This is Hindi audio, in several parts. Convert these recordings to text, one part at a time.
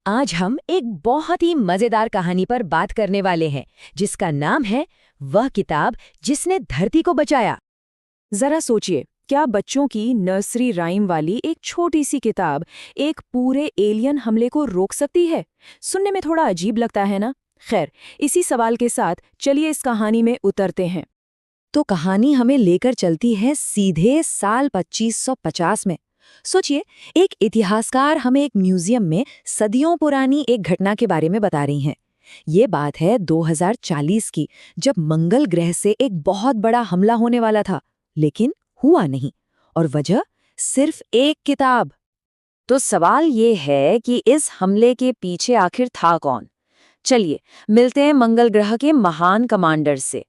आज हम एक बहुत ही मजेदार कहानी पर बात करने वाले हैं जिसका नाम है वह किताब जिसने धरती को बचाया। जरा सोचिए, क्या बच्चों की नर्सरी राइम वाली एक छोटी सी किताब एक पूरे एलियन हमले को रोक सकती है? सुनने में थोड़ा अजीब लगता है ना? खैर, इसी सवाल के साथ चलिए इस कहानी में उतरते हैं। तो कहानी हमें लेकर चलती है सीधे साल 2550 में। सोचिए, एक इतिहासकार हमें एक म्यूजियम में सदियों पुरानी एक घटना के बारे में बता रही हैं। ये बात है 2040 की, जब मंगल ग्रह से एक बहुत बड़ा हमला होने वाला था, लेकिन हुआ नहीं। और वजह सिर्फ एक किताब। तो सवाल ये है कि इस हमले के पीछे आखिर था कौन? चलिए मिलते हैं मंगल ग्रह के महान कमांडर से।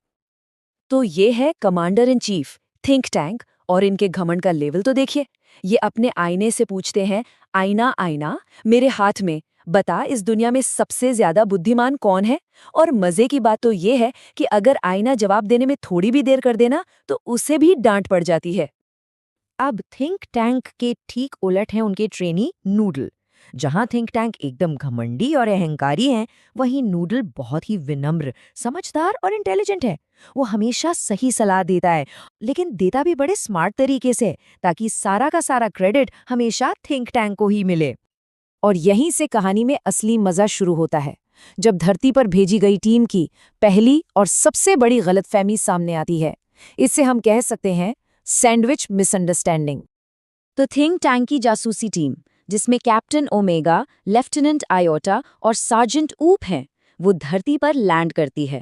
तो ये है commander in chief, think tank, और इनके घमंड का लेवल तो देखिए। ये अपने आईने से पूछते हैं, आईना आईना मेरे हाथ में बता, इस दुनिया में सबसे ज्यादा बुद्धिमान कौन है? और मजे की बात तो ये है कि अगर आईना जवाब देने में थोड़ी भी देर कर देना तो उसे भी डांट पड़ जाती है। अब थिंक टैंक के ठीक उलट है उनके ट्रेनी नूडल। जहां थिंक टैंक एकदम घमंडी और अहंकारी हैं, वहीं नूडल बहुत ही विनम्र, समझदार और इंटेलिजेंट है। वो हमेशा सही सलाह देता है, लेकिन देता भी बड़े स्मार्ट तरीके से, ताकि सारा का सारा क्रेडिट हमेशा थिंक टैंक को ही मिले। और यहीं से कहानी में असली मजा शुरू होता है, जब धरती पर भेजी गई टीम की पहली और सबसे बड़ी गलतफहमी सामने आती है। इससे हम कह सकते हैं सैंडविच मिसअंडरस्टैंडिंग। तो थिंक टैंक की जासूसी टीम, जिसमें कैप्टन ओमेगा, लेफ्टिनेंट आयोटा और सार्जेंट ऊप हैं, वो धरती पर लैंड करती है।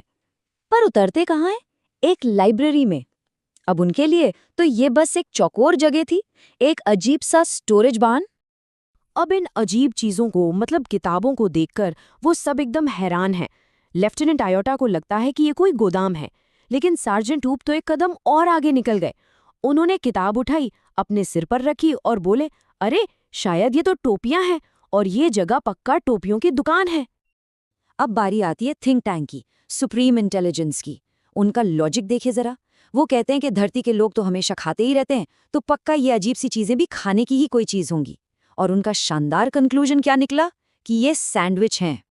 पर उतरते कहाँ हैं? एक लाइब्रेरी में। अब उनके लिए तो ये बस एक चौकोर जगह थी, एक अजीब सा स्टोरेज बान। अब इन अजीब चीजों को, मतलब किताबों को देखकर वो सब एकदम हैरान हैं। लेफ्टिनेंट आयोटा को लगता है कि ये कोई गोदाम है, लेकिन सार्जेंट ऊप तो एक कदम और आगे निकल गए। उन्होंने किताब उठाई, अपने सिर पर रखी और बोले, अरे शायद ये तो टोपियां हैं, और ये जगह पक्का टोपियों की दुकान है। अब बारी आती है थिंक टैंक की, सुप्रीम इंटेलिजेंस की। उनका लॉजिक देखिए जरा। वो कहते हैं कि धरती के लोग तो हमेशा खाते ही रहते हैं, तो पक्का ये अजीब सी चीजें भी खाने की ही कोई चीज होंगी। और उनका शानदार कंक्लूजन क्या निकला? कि ये सैंडविच हैं।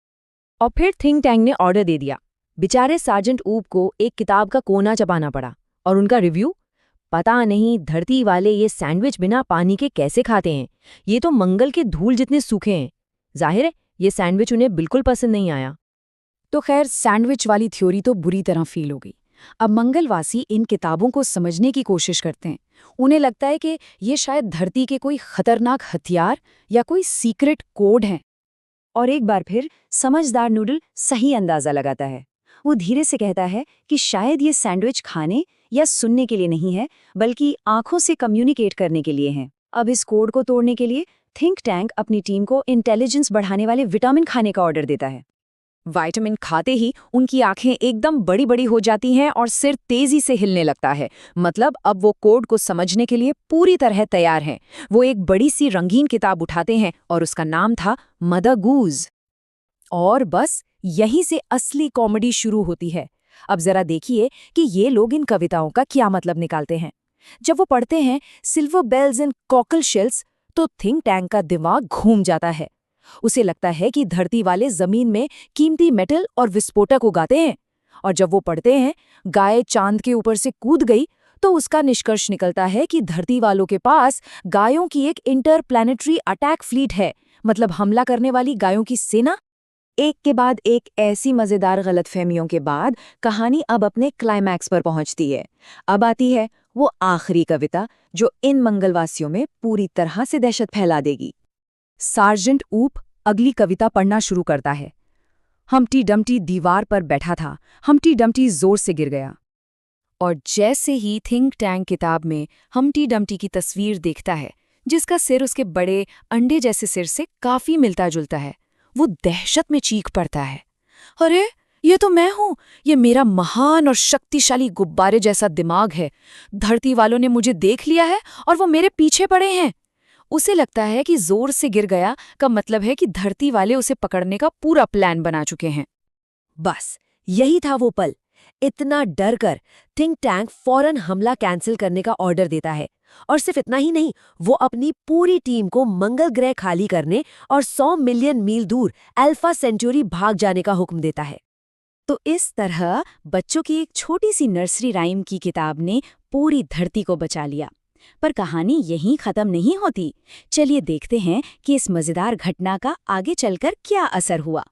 और फिर थिंक टैंक ने ऑर्डर दे दिया। बेचारे सार्जेंट ऊप को एक किताब का कोना चबाना पड़ा। और उनका रिव्यू, पता नहीं धरती वाले ये सैंडविच बिना पानी के कैसे खाते हैं, ये तो मंगल के धूल जितने सूखे हैं। जाहिर है ये सैंडविच उन्हें बिल्कुल पसंद नहीं आया। तो खैर, सैंडविच वाली थ्योरी तो बुरी तरह फेल हो गई। अब मंगलवासी इन किताबों को समझने की कोशिश करते हैं। उन्हें लगता है कि ये शायद धरती के कोई खतरनाक हथियार या कोई सीक्रेट कोड है। और एक बार फिर समझदार नूडल सही अंदाजा लगाता है। वो धीरे से कहता है कि शायद ये सैंडविच खाने या सुनने के लिए नहीं है, बल्कि आंखों से कम्युनिकेट करने के लिए है। अब इस कोड को तोड़ने के लिए थिंक टैंक अपनी टीम को इंटेलिजेंस बढ़ाने वाले विटामिन खाने का ऑर्डर देता है। विटामिन खाते ही उनकी आंखें एकदम बड़ी बड़ी हो जाती हैं और सिर तेजी से हिलने लगता है। मतलब अब वो कोड को समझने के लिए पूरी तरह तैयार हैं। वो एक बड़ी सी रंगीन किताब उठाते हैं और उसका नाम था मदर गूज। और बस यहीं से असली कॉमेडी शुरू होती है। अब जरा देखिए कि ये लोग इन कविताओं का क्या मतलब निकालते हैं। जब वो पढ़ते हैं silver bells and cockle shells, तो थिंक टैंक का दिमाग घूम जाता है। उसे लगता है कि धरती वाले जमीन में कीमती मेटल और विस्फोटक उगाते हैं। और जब वो पढ़ते हैं गाय चांद के ऊपर से कूद गई, तो उसका निष्कर्ष निकलता है कि धरती वालों के पास गायों की एक इंटरप्लैनेटरी अटैक फ्लीट है, मतलब हमला करने वाली गायों की सेना। एक के बाद एक ऐसी मजेदार गलतफहमियों के बाद कहानी अब अपने क्लाइमैक्स पर पहुंचती है। अब आती है वो आखिरी कविता जो इन मंगलवासियों में पूरी तरह से दहशत फैला देगी। सार्जेंट ऊप अगली कविता पढ़ना शुरू करता है। हम्टी डम्टी दीवार पर बैठा था, हम्टी डम्टी जोर से गिर गया। और जैसे ही थिंक टैंक किताब में हम्टी डम्टी की तस्वीर देखता है, जिसका सिर उसके बड़े अंडे जैसे सिर से काफी मिलता जुलता है, वो दहशत में चीख पड़ता है, अरे ये तो मैं हूं, ये मेरा महान और शक्तिशाली गुब्बारे जैसा दिमाग है। धरती वालों ने मुझे देख लिया है और वो मेरे पीछे पड़े हैं। उसे लगता है कि जोर से गिर गया का मतलब है कि धरती वाले उसे पकड़ने का पूरा प्लान बना चुके हैं। बस यही था वो पल। इतना डर कर थिंक टैंक फौरन हमला कैंसिल करने का ऑर्डर देता है और सिर्फ इतना ही नहीं, वो अपनी पूरी टीम को मंगल ग्रह खाली करने और 100 मिलियन मील दूर अल्फा सेंचुरी भाग जाने का हुक्म देता है। तो इस तरह बच्चों की एक छोटी सी नर्सरी राइम की किताब ने पूरी धरती को बचा लिया। पर कहानी यहीं खत्म नहीं होती। चलिए देखते हैं कि इस मजेदार घटना का आगे चलकर क्या असर हुआ।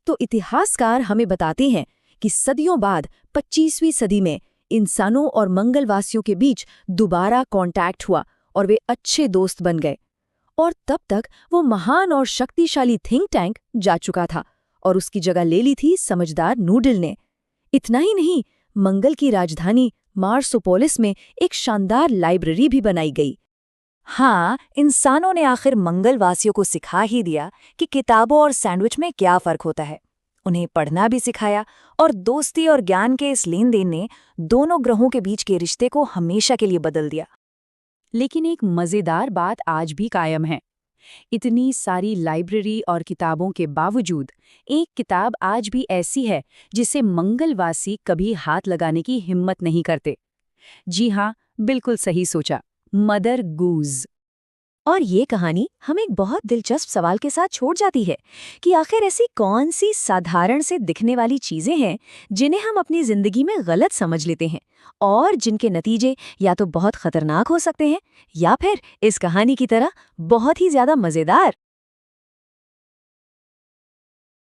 तो इतिहासकार हमें बताते हैं कि सदियों बाद 25वीं सदी में इंसानों और मंगलवासियों के बीच दोबारा कांटेक्ट हुआ और वे अच्छे दोस्त बन गए। और तब तक वो महान और शक्तिशाली थिंक टैंक जा चुका था और उसकी जगह ले ली थी समझदार नूडल ने। इतना ही नहीं, मंगल की राजधानी मार्सोपोलिस में एक शानदार लाइब्रेरी भी बनाई गई। हाँ, इंसानों ने आखिर मंगलवासियों को सिखा ही दिया कि किताबों और सैंडविच में क्या फर्क होता है। उन्हें पढ़ना भी सिखाया और दोस्ती और ज्ञान के इस लेन देन ने दोनों ग्रहों के बीच के रिश्ते को हमेशा के लिए बदल दिया। लेकिन एक मजेदार बात आज भी कायम है। इतनी सारी लाइब्रेरी और किताबों के बावजूद एक किताब आज भी ऐसी है जिसे मंगलवासी कभी हाथ लगाने की हिम्मत नहीं करते। जी हाँ, बिल्कुल सही सोचा, मदर गूज। और ये कहानी हमें एक बहुत दिलचस्प सवाल के साथ छोड़ जाती है कि आखिर ऐसी कौन सी साधारण से दिखने वाली चीजें हैं जिन्हें हम अपनी जिंदगी में गलत समझ लेते हैं और जिनके नतीजे या तो बहुत खतरनाक हो सकते हैं या फिर इस कहानी की तरह बहुत ही ज्यादा मजेदार।